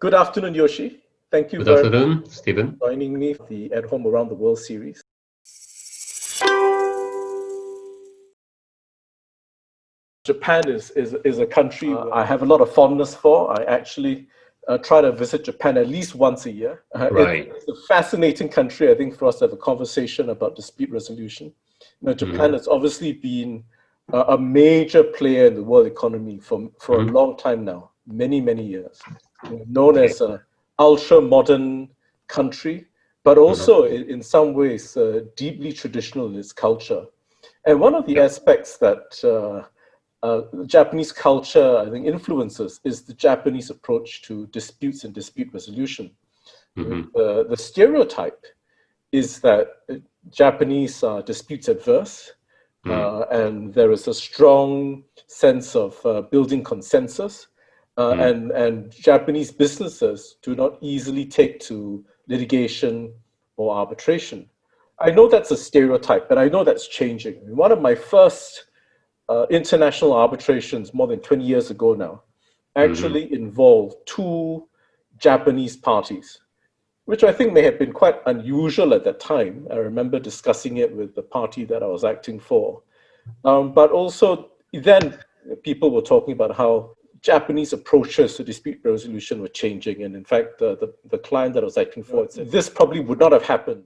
Good afternoon, Yoshi. Thank you Good afternoon, Stephen. For joining me for the At Home Around the World series. Japan is a country I have a lot of fondness for. I actually try to visit Japan at least once a year. Right. It's a fascinating country, I think, for us to have a conversation about dispute resolution. Japan has obviously been a major player in the world economy for a long time now, many, many years. Known as an ultra-modern country, but also in some ways deeply traditional in its culture. And one of the aspects that Japanese culture, I think, influences is the Japanese approach to disputes and dispute resolution. The stereotype is that Japanese are disputes adverse, and there is a strong sense of building consensus, and Japanese businesses do not easily take to litigation or arbitration. I know that's a stereotype, but I know that's changing. One of my first international arbitrations more than 20 years ago now actually involved two Japanese parties, which I think may have been quite unusual at that time. I remember discussing it with the party that I was acting for. But also then people were talking about how Japanese approaches to dispute resolution were changing. And in fact, the client that I was acting for said this probably would not have happened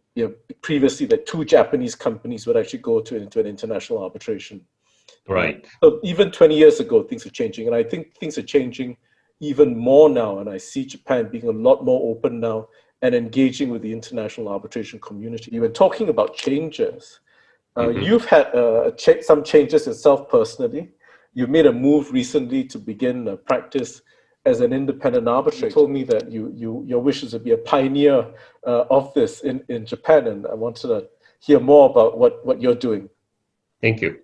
previously, that two Japanese companies would actually go into an international arbitration. Right. So even 20 years ago, things are changing. And I think things are changing even more now. And I see Japan being a lot more open now and engaging with the international arbitration community. You were talking about changes. You've had some changes yourself personally. You made a move recently to begin a practice as an independent arbitrator. You told me that your wish is to be a pioneer of this in Japan, and I wanted to hear more about what you're doing. Thank you.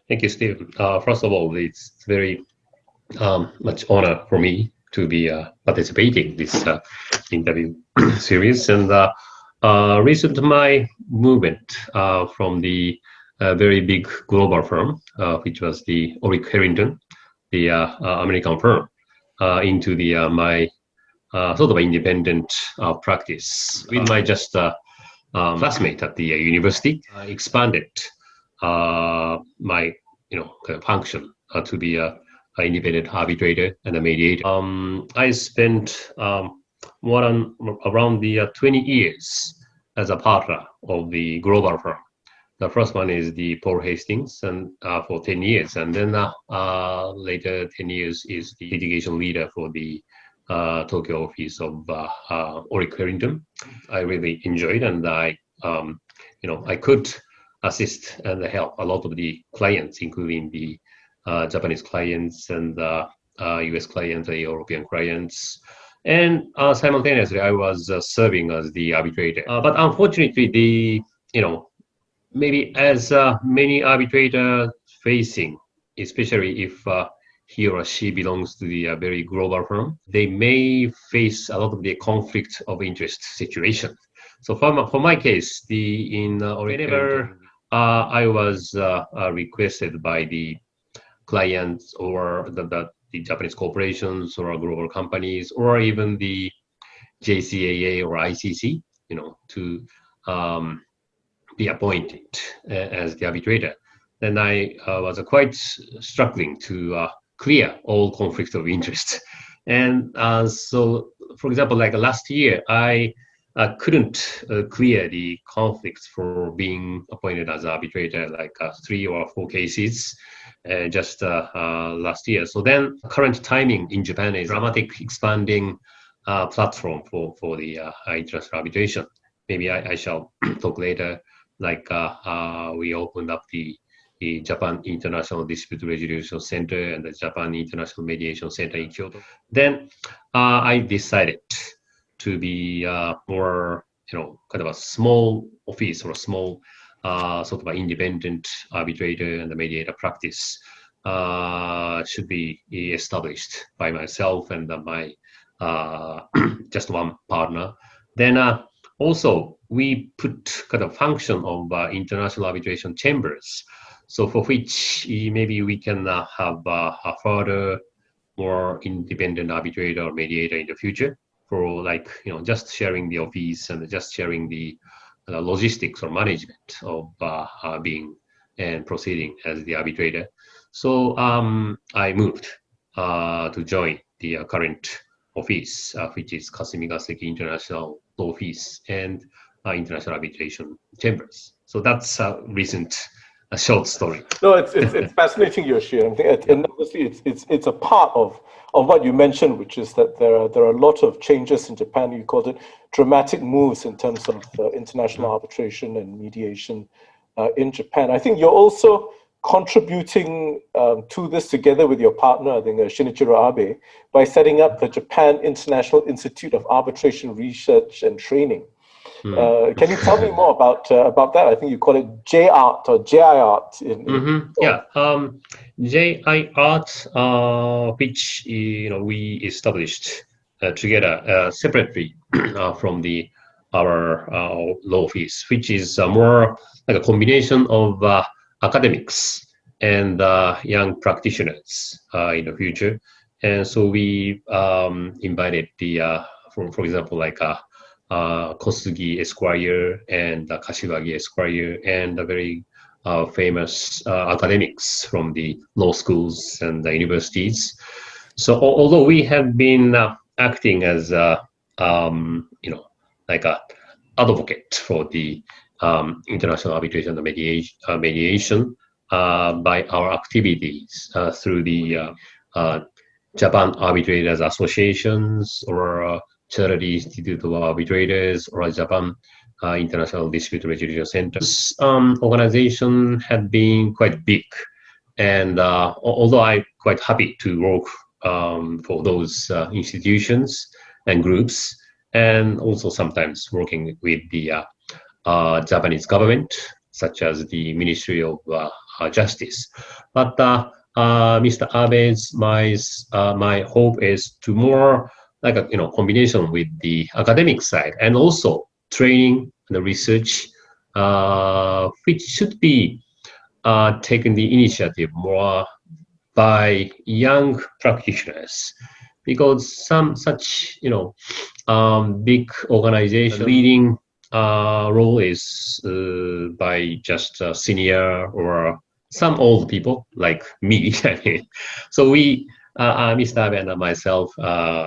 Thank you, Steve. First of all, it's very much honor for me to be participating in this interview series. And recent my movement from the very big global firm, which was the Ulrich Harrington, the American firm, into the my sort of independent practice with my just classmate at the university. Expanded my kind of function to be an independent arbitrator and a mediator. I spent around the 20 years as a partner of the global firm. The first one is the Paul Hastings, and for 10 years, and then later 10 years is the litigation leader for the Tokyo office of Ulrich Harrington. I really enjoyed, and I could assist and help a lot of the clients, including the Japanese clients and US clients and European clients. And simultaneously, I was serving as the arbitrator. But unfortunately, maybe as many arbitrators facing, especially if he or she belongs to the very global firm, they may face a lot of the conflict of interest situation. So for my case, whenever I was requested by the clients or the Japanese corporations or global companies or even the JCAA or ICC, to be appointed as the arbitrator, then I was quite struggling to clear all conflicts of interest. And so, for example, like last year, I couldn't clear the conflicts for being appointed as arbitrator, like 3 or 4 cases just last year. So then current timing in Japan is dramatic expanding platform for the international arbitration. Maybe I shall talk later. Like we opened up the Japan International Dispute Resolution Center and the Japan International Mediation Center in Kyoto. Then I decided to be more, kind of a small office or a small sort of an independent arbitrator and the mediator practice should be established by myself and my just one partner. Then also, we put kind of function of international arbitration chambers, so for which maybe we can have a further more independent arbitrator or mediator in the future. for like, just sharing the office and just sharing the logistics or management of being and proceeding as the arbitrator. So I moved to join the current office, which is Kasumigaseki International Law Office and International Arbitration Chambers. So that's a recent short story. No, it's fascinating, Yoshi. And obviously it's a part of what you mentioned, which is that there are a lot of changes in Japan. You called it dramatic moves in terms of international arbitration and mediation in Japan. I think you're also contributing to this together with your partner, I think Shinichiro Abe, by setting up the Japan International Institute of Arbitration Research and Training. Can you tell me more about that? I think you call it J-Art or J-I-Art. Yeah, J-I-Art, which we established together separately from our law office, which is more like a combination of academics and young practitioners in the future. And so we invited for example, like Kosugi Esquire and Kashiwagi Esquire and the very famous academics from the law schools and the universities. So although we have been acting as like a advocate for the international arbitration and mediation by our activities through the Japan Arbitrators Associations or Charity Institute of Arbitrators or Japan International Dispute Resolution Center. This organization had been quite big, and although I'm quite happy to work for those institutions and groups, and also sometimes working with the Japanese government, such as the Ministry of Justice. But Mr. Abe's, my hope is to more like a combination with the academic side and also training and the research, which should be taken the initiative more by young practitioners, because some such big organization leading role is by just senior or some old people like me. So we, Mr. Abe and myself,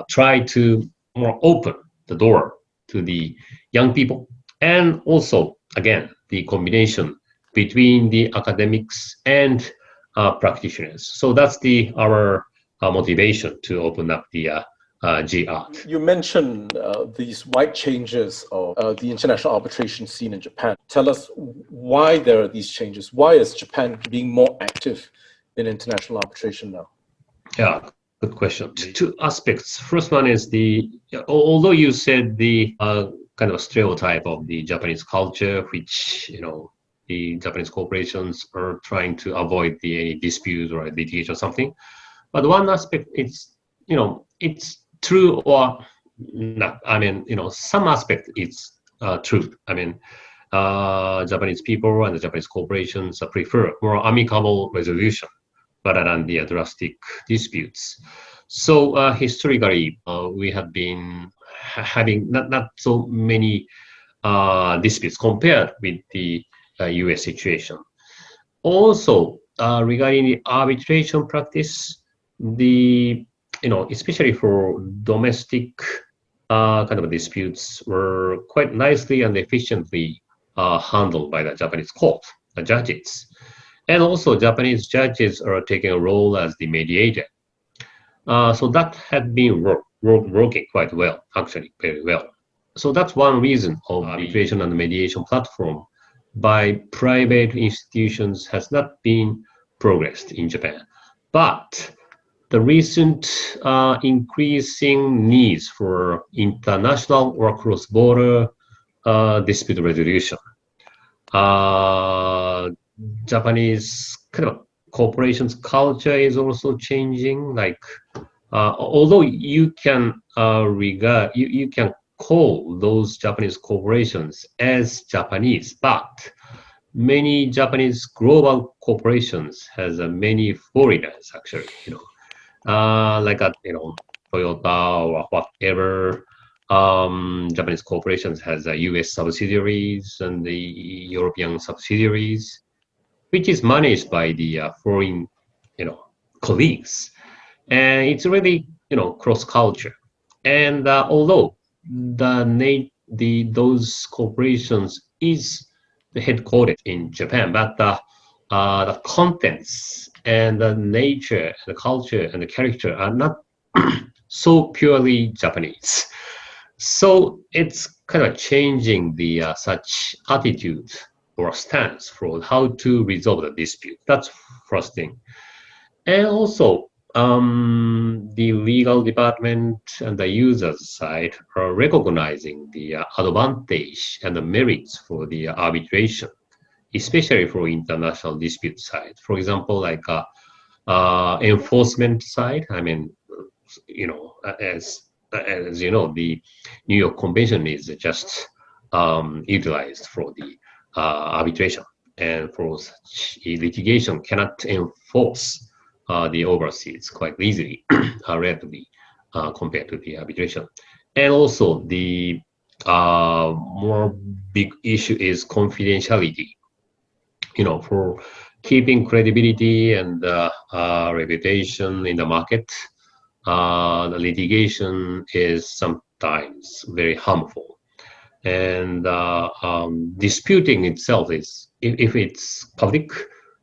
try to more open the door to the young people, and also again the combination between the academics and practitioners. So that's our motivation to open up the J-Art. You mentioned these wide changes of the international arbitration scene in Japan. Tell us why there are these changes. Why is Japan being more active in international arbitration now? Yeah, good question. Two aspects. First one is although you said the kind of stereotype of the Japanese culture, which the Japanese corporations are trying to avoid any dispute or litigation or something. But one aspect, it's true or not. I mean, some aspect it's true. I mean, Japanese people and the Japanese corporations prefer more amicable resolution rather than the drastic disputes. So historically, we have been having not so many disputes compared with the U.S. situation. Also, regarding the arbitration practice, especially for domestic kind of disputes, were quite nicely and efficiently handled by the Japanese court, the judges. And also, Japanese judges are taking a role as the mediator. So that had been working quite well, actually, very well. So that's one reason of arbitration and mediation platform by private institutions has not been progressed in Japan. But the recent increasing needs for international or cross-border dispute resolution, Japanese kind of corporations culture is also changing. Like, although you can you can call those Japanese corporations as Japanese, but many Japanese global corporations has many foreigners actually. Like Toyota or whatever, Japanese corporations has US subsidiaries and the European subsidiaries, which is managed by the foreign, colleagues, and it's really, cross-culture. And although those corporations is the headquartered in Japan, but the contents and the nature, the culture, and the character are not so purely Japanese. So it's kind of changing the such attitude or stance for how to resolve the dispute. That's first thing. And also, the legal department and the users side are recognizing the advantage and the merits for the arbitration, especially for international dispute side. For example, like enforcement side. I mean, as you know, the New York Convention is just utilized for the arbitration, and for such litigation cannot enforce the overseas quite easily, relatively compared to the arbitration. And also the more big issue is confidentiality. For keeping credibility and reputation in the market, the litigation is sometimes very harmful. And disputing itself is, if it's public,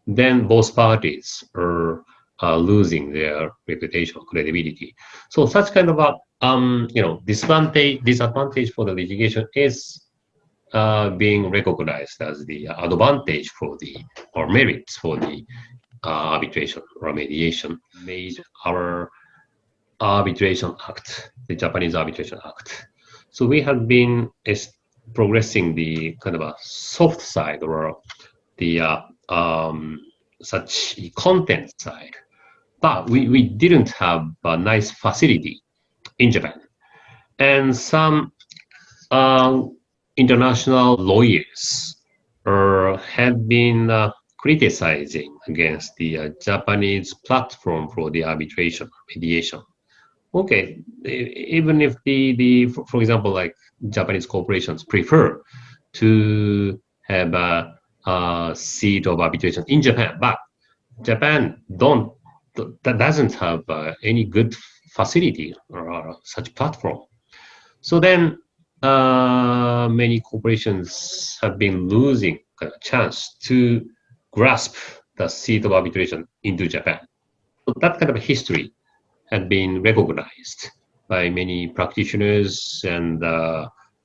then both parties are losing their reputation, credibility. So such kind of a disadvantage for the litigation is being recognized as the advantage for the or merits for the arbitration or mediation. Made our arbitration act, the Japanese Arbitration Act. So we have been progressing the kind of a soft side or the such content side. But we didn't have a nice facility in Japan. And some international lawyers have been criticizing against the Japanese platform for the arbitration mediation. Okay, even if for example, like Japanese corporations prefer to have a seat of arbitration in Japan, but Japan doesn't have any good facility or such platform. So then many corporations have been losing a chance to grasp the seat of arbitration into Japan. So that kind of history had been recognized by many practitioners and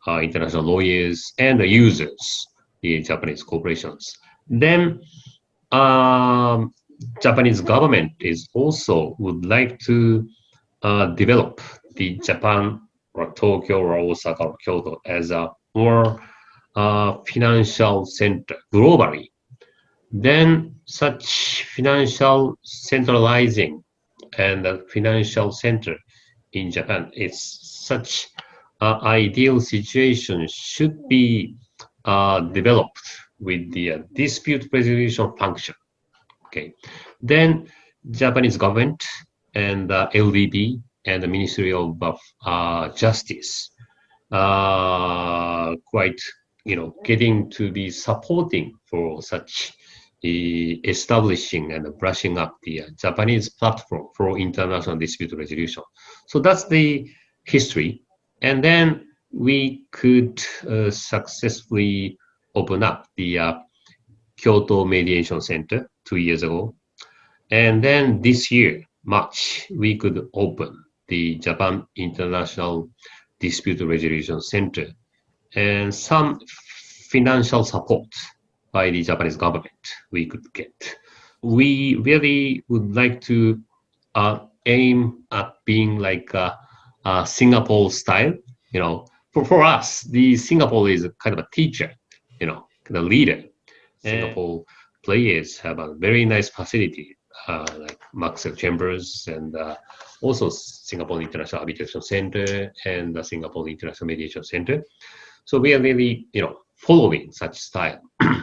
international lawyers and the users, the Japanese corporations. Then Japanese government is also would like to develop the Japan or Tokyo or Osaka or Kyoto as a more financial center globally. Then such financial centralizing and the financial center in Japan is such ideal situation should be developed with the dispute resolution function. Okay, then Japanese government and LDP and the Ministry of Justice quite getting to be supporting for such establishing and brushing up the Japanese platform for international dispute resolution. So that's the history. And then we could successfully open up the Kyoto Mediation Center 2 years ago. And then this year, March, we could open the Japan International Dispute Resolution Center and some financial support by the Japanese government we could get. We really would like to aim at being like a Singapore style. For us, the Singapore is kind of a teacher, the leader. Singapore players have a very nice facility like Essex Chambers and also Singapore International Arbitration Center and the Singapore International Mediation Center. So we are really, following such style.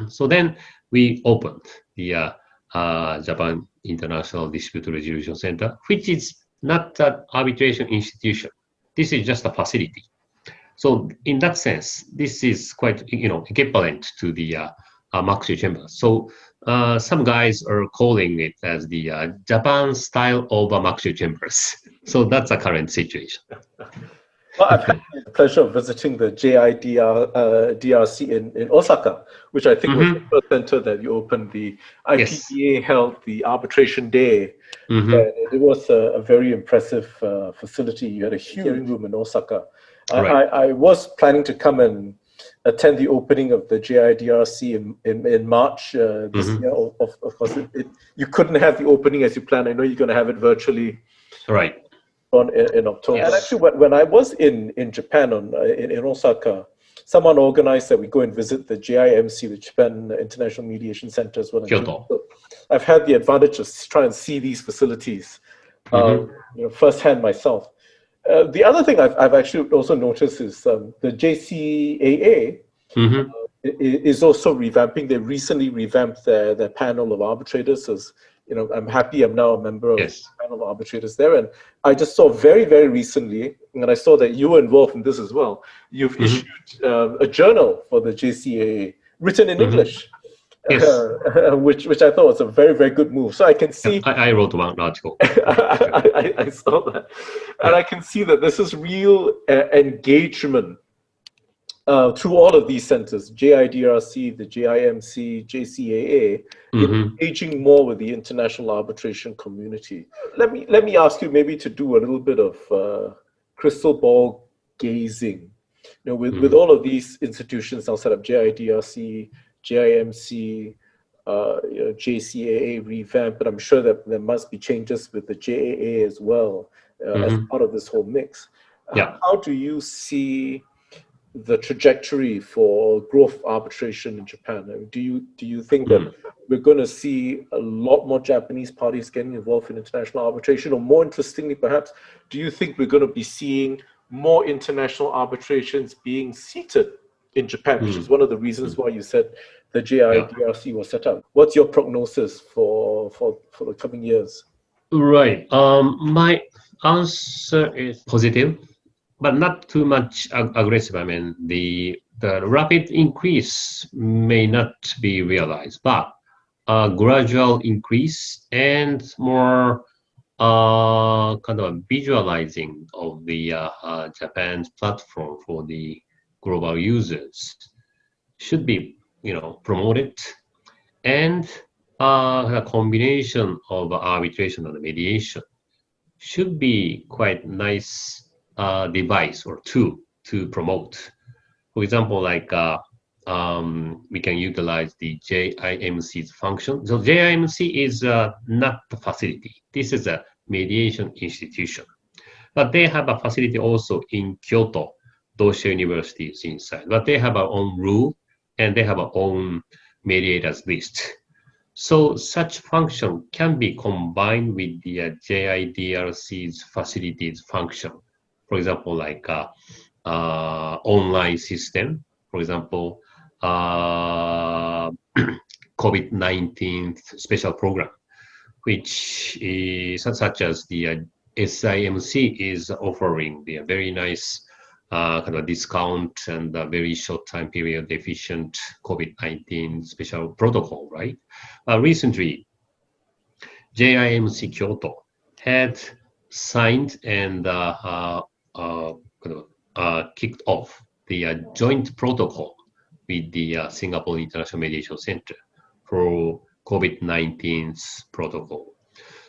So then we opened the Japan International Dispute Resolution Center, which is not an arbitration institution. This is just a facility. So in that sense, this is quite, equivalent to the Maxwell Chambers. So some guys are calling it as the Japan style of Maxwell Chambers. So that's the current situation. Well, I've had the pleasure of visiting the JIDRC in Osaka, which I think was the first center that you opened. The IPDA held the arbitration day. And it was a very impressive facility. You had a huge hearing room in Osaka. I was planning to come and attend the opening of the JIDRC in March this year. Of course, you couldn't have the opening as you planned. I know you're going to have it virtually. Right. In October. Yes. And actually, when I was in Japan, in Osaka, someone organized that we go and visit the JIMC, the Japan International Mediation Center as well. Kyoto. So I've had the advantage of trying to see these facilities firsthand myself. The other thing I've actually also noticed is the JCAA is also revamping. They recently revamped their panel of arbitrators. As I'm happy I'm now a member of the panel of arbitrators there. And I just saw very, very recently, and I saw that you were involved in this as well. You've issued a journal for the JCAA, written in English, which I thought was a very, very good move. So I can see. I wrote one article. I saw that. And I can see that this is real engagement through all of these centers, JIDRC, the JIMC, JCAA, engaging more with the international arbitration community. Let me ask you maybe to do a little bit of crystal ball gazing. With all of these institutions now set up, JIDRC, JIMC, JCAA revamp, but I'm sure that there must be changes with the JAA as well as part of this whole mix. How do you see the trajectory for growth arbitration in Japan? I mean, do you think that we're going to see a lot more Japanese parties getting involved in international arbitration, or more interestingly, perhaps, do you think we're going to be seeing more international arbitrations being seated in Japan, which is one of the reasons why you said the JIDRC was set up? What's your prognosis for the coming years? Right. My answer is positive, but not too much aggressive. I mean, the rapid increase may not be realized, but a gradual increase and more kind of visualizing of the Japan's platform for the global users should be, promoted, and a combination of arbitration and mediation should be quite nice device or tool to promote. For example, like we can utilize the JIMC's function. So JIMC is not the facility. This is a mediation institution. But they have a facility also in Kyoto. Dosha University is inside. But they have their own rule and they have their own mediators list. So such function can be combined with the JIDRC's facilities function. For example, like online system, for example, COVID-19 special program, which is such as the SIMC is offering the very nice kind of discount and a very short time period efficient COVID-19 special protocol, right? Recently, JIMC Kyoto had signed and kicked off the joint protocol with the Singapore International Mediation Center for COVID-19's protocol.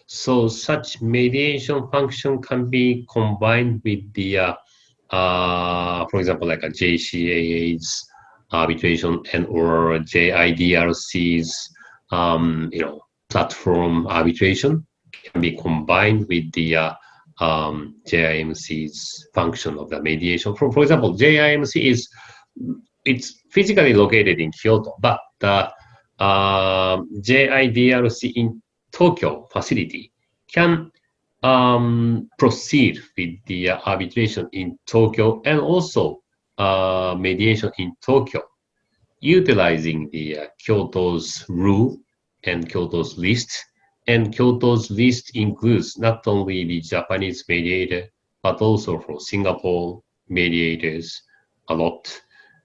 So such mediation function can be combined with the, for example, like a JCAA's arbitration and or JIDRC's, platform arbitration can be combined with the JIMC's function of the mediation. For example, JIMC it's physically located in Kyoto, but the JIDRC in Tokyo facility can proceed with the arbitration in Tokyo and also mediation in Tokyo, utilizing the Kyoto's rule and Kyoto's list. And Kyoto's list includes not only the Japanese mediator, but also for Singapore mediators, a lot,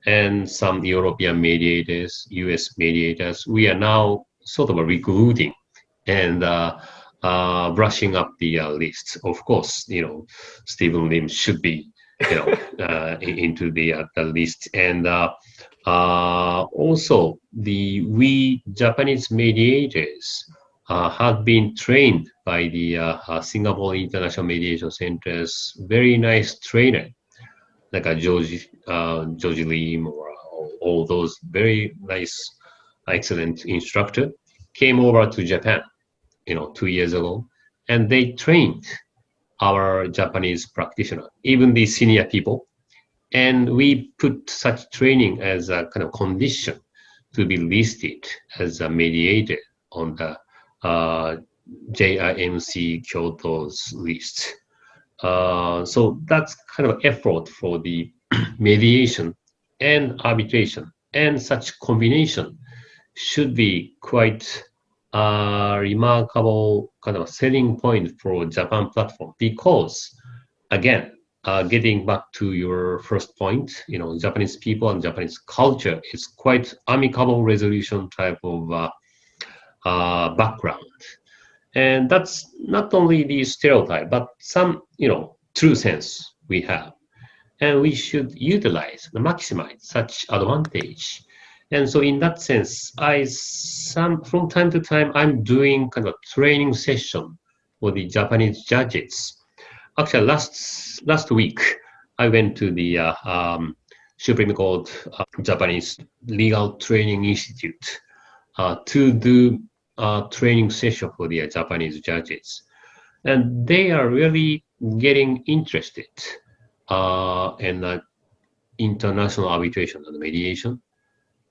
and some European mediators, US mediators, we are now sort of recruiting and brushing up the list. Of course, Stephen Lim should be, into the list, and also we Japanese mediators have been trained by the Singapore International Mediation Center's very nice trainer, like a George Lim, or all those very nice, excellent instructor came over to Japan, 2 years ago, and they trained our Japanese practitioner, even the senior people, and we put such training as a kind of condition to be listed as a mediator on the JIMC Kyoto's list. So that's kind of effort for the mediation and arbitration, and such combination should be quite a remarkable kind of selling point for Japan platform, because again, getting back to your first point, Japanese people and Japanese culture is quite amicable resolution type of background. And that's not only the stereotype, but some, true sense we have. And we should utilize, maximize such advantage. And so in that sense, from time to time, I'm doing kind of training session for the Japanese judges. Actually, last week, I went to the Supreme Court Japanese Legal Training Institute to do a training session for the Japanese judges. And they are really getting interested in international arbitration and mediation.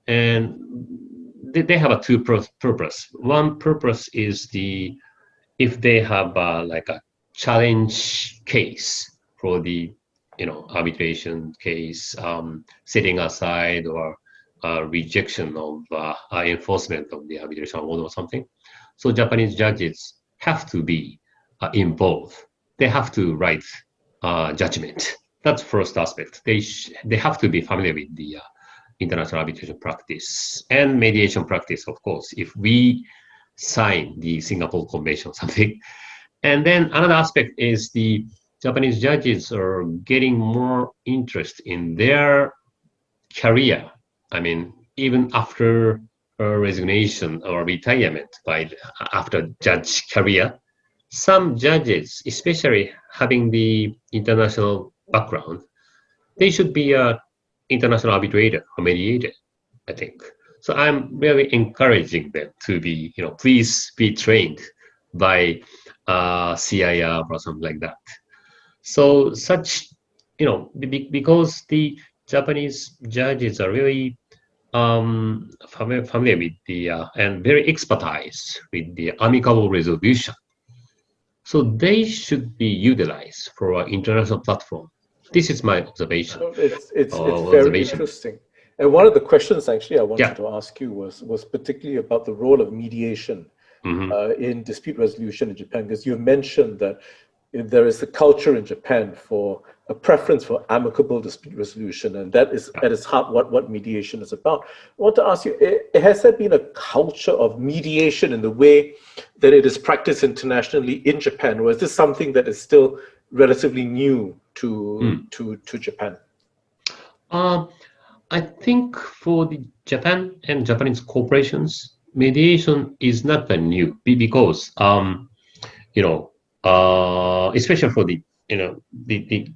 And they have a two purpose. One purpose is if they have like a challenge case for the arbitration case, setting aside or rejection of enforcement of the arbitration award or something. So Japanese judges have to be involved. They have to write judgment. That's first aspect. They have to be familiar with the international arbitration practice and mediation practice, of course, if we sign the Singapore Convention or something. And then another aspect is the Japanese judges are getting more interest in their career. I mean, even after resignation or retirement after judge career, some judges, especially having the international background, they should be a international arbitrator or mediator, I think. So I'm really encouraging them to be, please be trained by CIR or something like that. So such, because the Japanese judges are really familiar with the and very expertise with the amicable resolution. So they should be utilized for our international platform. This is my observation. It's very interesting. And one of the questions actually I wanted to ask you was particularly about the role of mediation in dispute resolution in Japan, because you mentioned that there is a culture in Japan for a preference for amicable dispute resolution, and that is at its heart what mediation is about. I want to ask you, has there been a culture of mediation in the way that it is practiced internationally in Japan, or is this something that is still relatively new to Japan? I think for the Japan and Japanese corporations, mediation is not that new, because especially for the the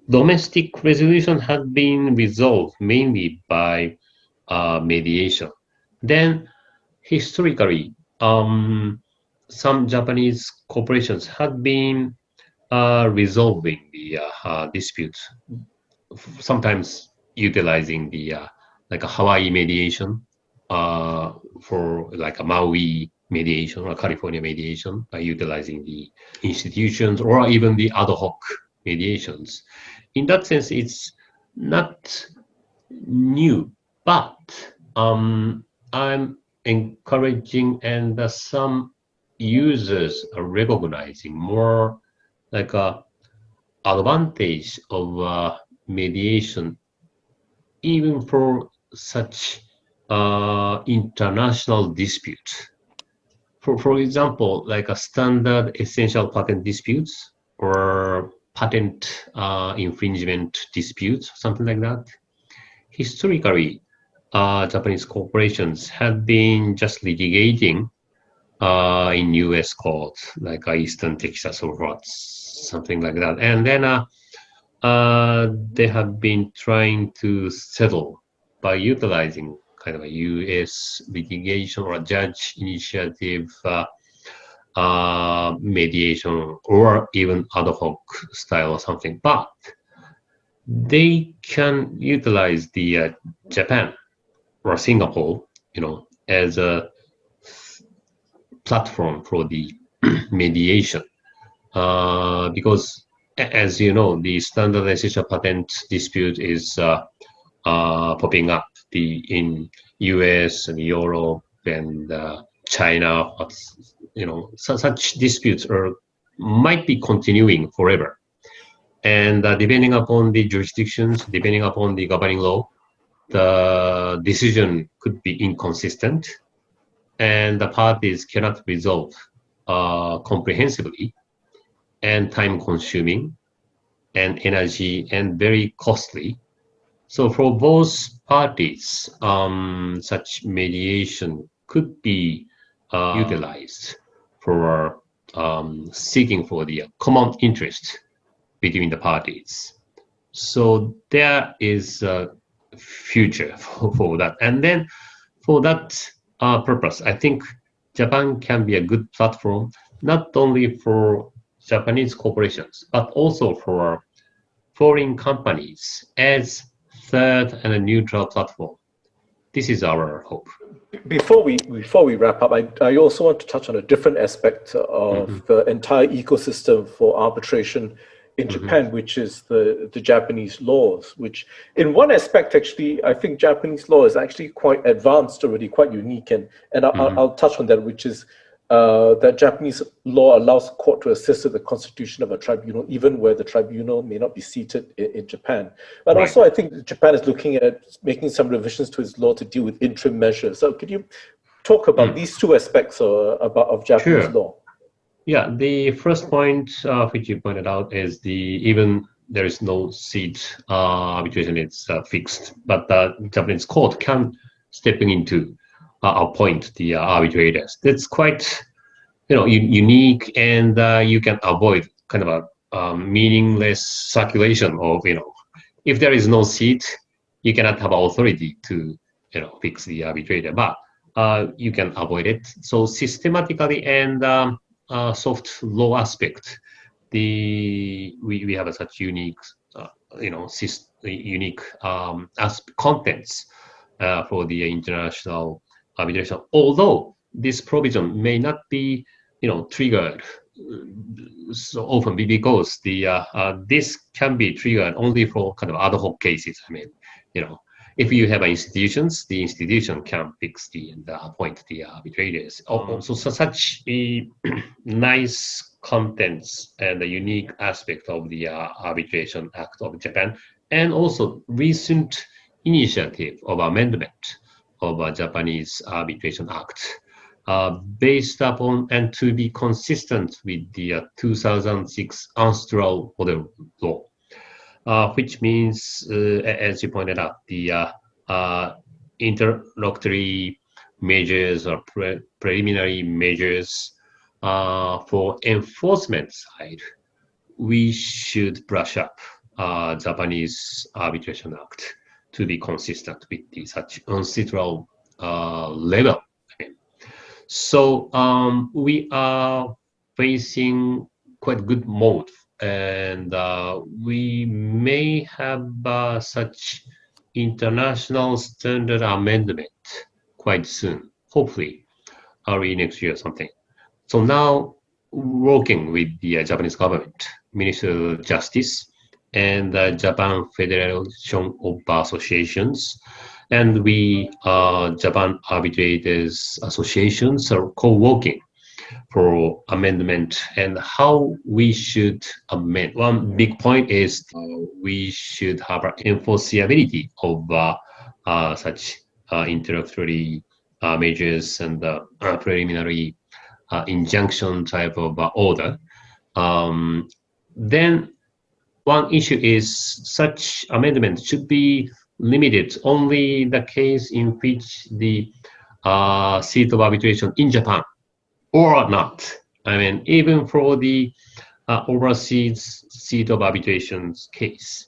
domestic resolution has been resolved mainly by mediation. Then historically, some Japanese corporations have been resolving the disputes, sometimes utilizing the like a Hawaii mediation for like a Maui mediation or California mediation by utilizing the institutions or even the ad hoc mediations. In that sense, it's not new, but I'm encouraging, and some users are recognizing more like a advantage of mediation even for such international disputes. For example, like a standard essential patent disputes or patent infringement disputes, something like that. Historically, Japanese corporations have been just litigating in US courts, like Eastern Texas or something like that. And then they have been trying to settle by utilizing kind of a US litigation or a judge initiative mediation or even ad hoc style or something. But they can utilize the Japan or Singapore, as a platform for the mediation, because as you know, the standard essential patent dispute is popping up in US and Europe and China. Such disputes might be continuing forever. And depending upon the jurisdictions, depending upon the governing law, the decision could be inconsistent, and the parties cannot resolve comprehensively, and time-consuming, and energy, and very costly. So for both parties, such mediation could be utilized for seeking for the common interest between the parties. So there is a future for that. And then for that purpose, I think Japan can be a good platform, not only for Japanese corporations, but also for foreign companies as third and a neutral platform. This is our hope. Before we wrap up, I also want to touch on a different aspect of the entire ecosystem for arbitration in Japan, which is the Japanese laws, which in one aspect, actually, I think Japanese law is actually quite advanced already, quite unique. And I'll touch on that, which is that Japanese law allows the court to assist with the constitution of a tribunal, even where the tribunal may not be seated in Japan. But also, I think Japan is looking at making some revisions to its law to deal with interim measures. So could you talk about these two aspects of Japanese law? Yeah, the first point which you pointed out is even there is no seat arbitration, it's fixed, but the Japanese court can step into appoint the arbitrators. That's quite unique, and you can avoid kind of a meaningless circulation of if there is no seat, you cannot have authority to fix the arbitrator, but you can avoid it. So systematically and soft law aspect, we have such unique unique contents for the international arbitration. Although this provision may not be triggered so often, because this can be triggered only for kind of ad hoc cases. I mean, if you have institutions, the institution can fix and appoint the arbitrators. Also, such a nice contents and the unique aspect of the Arbitration Act of Japan, and also recent initiative of amendment of a Japanese Arbitration Act, based upon and to be consistent with the 2006 UNCITRAL model law, which means, as you pointed out, the interlocutory measures or preliminary measures for enforcement side, we should brush up Japanese Arbitration Act to be consistent with such UNCITRAL level. So we are facing quite good mode, and we may have such international standard amendment quite soon, hopefully early next year or something. So now working with the Japanese government, Ministry of Justice, and the Japan Federation of Bar Associations, and we Japan Arbitrators Associations are co-working for amendment and how we should amend. One big point is we should have an enforceability of such introductory measures and preliminary injunction type of order. Then one issue is such amendment should be limited only the case in which the seat of arbitration in Japan or not. I mean, even for the overseas seat of arbitrations case,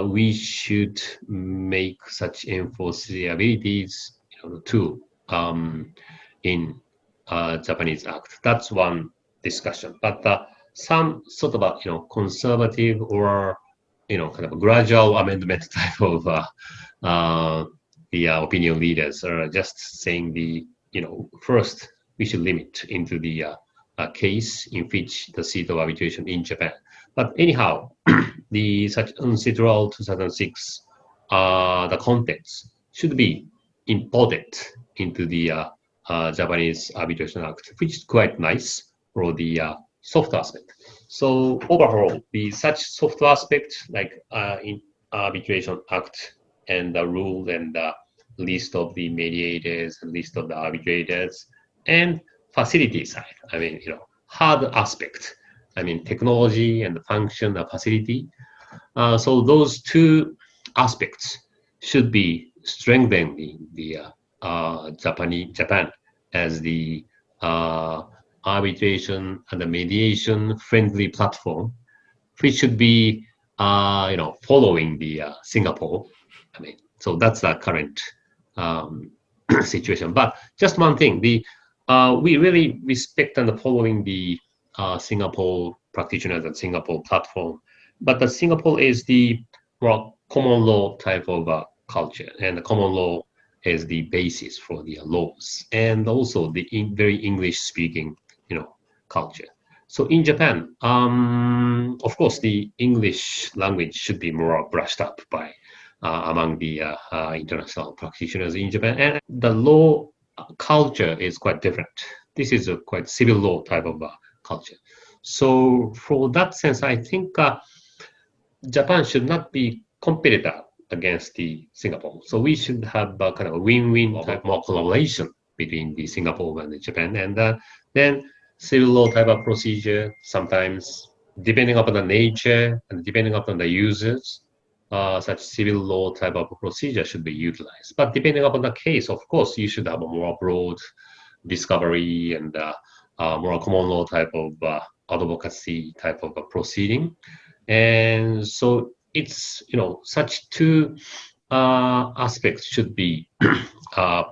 we should make such enforceabilities too in Japanese Act. That's one discussion. But some sort of conservative or kind of a gradual amendment type of the opinion leaders are just saying first we should limit into the case in which the seat of arbitration in Japan. But anyhow, the such UNCITRAL 2006 the contents should be imported into the Japanese Arbitration Act, which is quite nice for the soft aspect. So overall, the such soft aspect like in Arbitration Act and the rule and the list of the mediators and list of the arbitrators and facility side. I mean, hard aspect. I mean, technology and the function of facility. So those two aspects should be strengthening the Japan as the arbitration and the mediation friendly platform, which should be following the Singapore. I mean, so that's the current situation. But just one thing, we really respect and following the Singapore practitioners and Singapore platform. But the Singapore is the more common law type of culture, and the common law is the basis for the laws, and also the very English-speaking, culture. So in Japan, of course, the English language should be more brushed up by among the international practitioners in Japan, and the law culture is quite different. This is a quite civil law type of culture. So for that sense, I think Japan should not be competitor against the Singapore. So we should have a kind of a win-win type more collaboration between the Singapore and the Japan, and then civil law type of procedure, sometimes depending upon the nature and depending upon the users, such civil law type of procedure should be utilized. But depending upon the case, of course, you should have a more broad discovery and more common law type of advocacy type of proceeding. And so it's, such two aspects should be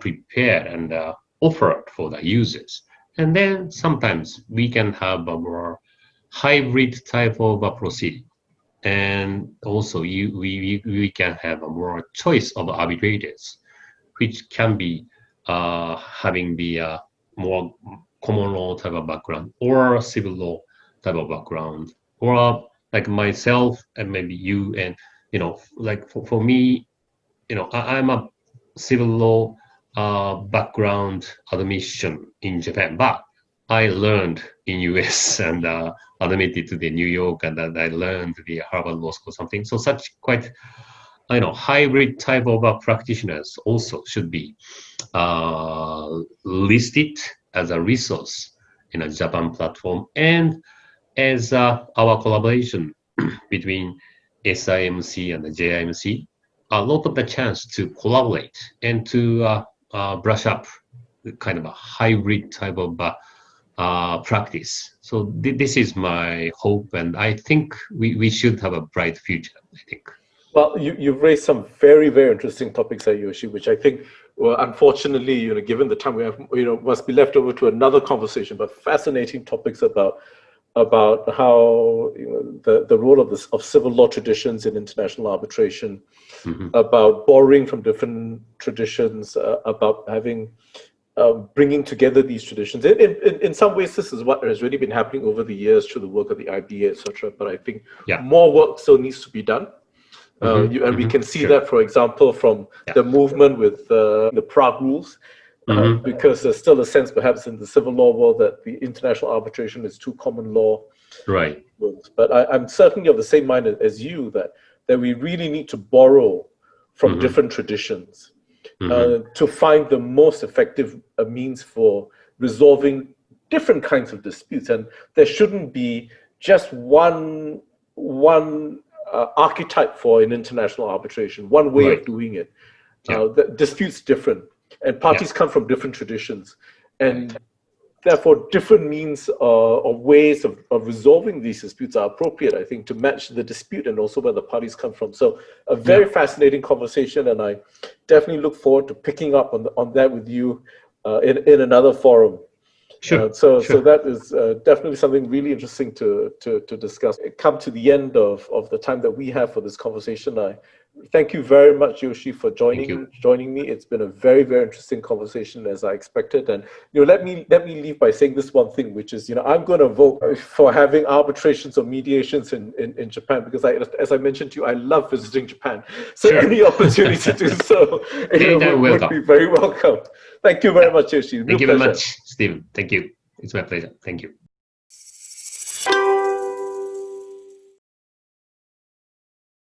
prepared and offered for the users. And then sometimes we can have a more hybrid type of proceeding. And also we can have a more choice of arbitrators, which can be having the more common law type of background or civil law type of background, or like myself and maybe you, and like for me, I'm a civil law background admission in Japan, but I learned in US and admitted to the New York, and then I learned the Harvard Law School something. So such quite, hybrid type of practitioners also should be listed as a resource in a Japan platform, and as our collaboration between SIMC and the JIMC, a lot of the chance to collaborate and to brush up the kind of a hybrid type of practice. So this is my hope, and I think we should have a bright future, I think. Well, you've raised some very, very interesting topics there, Yoshi, which I think, unfortunately, given the time we have, must be left over to another conversation, but fascinating topics about how the role of civil law traditions in international arbitration, about borrowing from different traditions, about having bringing together these traditions. In some ways, this is what has really been happening over the years through the work of the IBA, etc. But I think more work still needs to be done. And we can see that, for example, from the movement with the Prague Rules, because there's still a sense perhaps in the civil law world that the international arbitration is too common law. Right. But I'm certainly of the same mind as you that we really need to borrow from different traditions to find the most effective means for resolving different kinds of disputes. And there shouldn't be just one archetype for an international arbitration, one way of doing it. The dispute's different, and parties come from different traditions. And therefore, different means or ways of resolving these disputes are appropriate, I think, to match the dispute and also where the parties come from. So a very fascinating conversation, and I definitely look forward to picking up on that with you in another forum. Sure. So that is definitely something really interesting to discuss. Come to the end of the time that we have for this conversation. I thank you very much, Yoshi, for joining me. It's been a very, very interesting conversation, as I expected. And let me leave by saying this one thing, which is I'm going to vote for having arbitrations or mediations in Japan, because as I mentioned to you, I love visiting Japan. So any opportunity to do so would be very welcome. Thank you very much, Yoshi. Thank you very much, Stephen. Thank you. It's my pleasure. Thank you.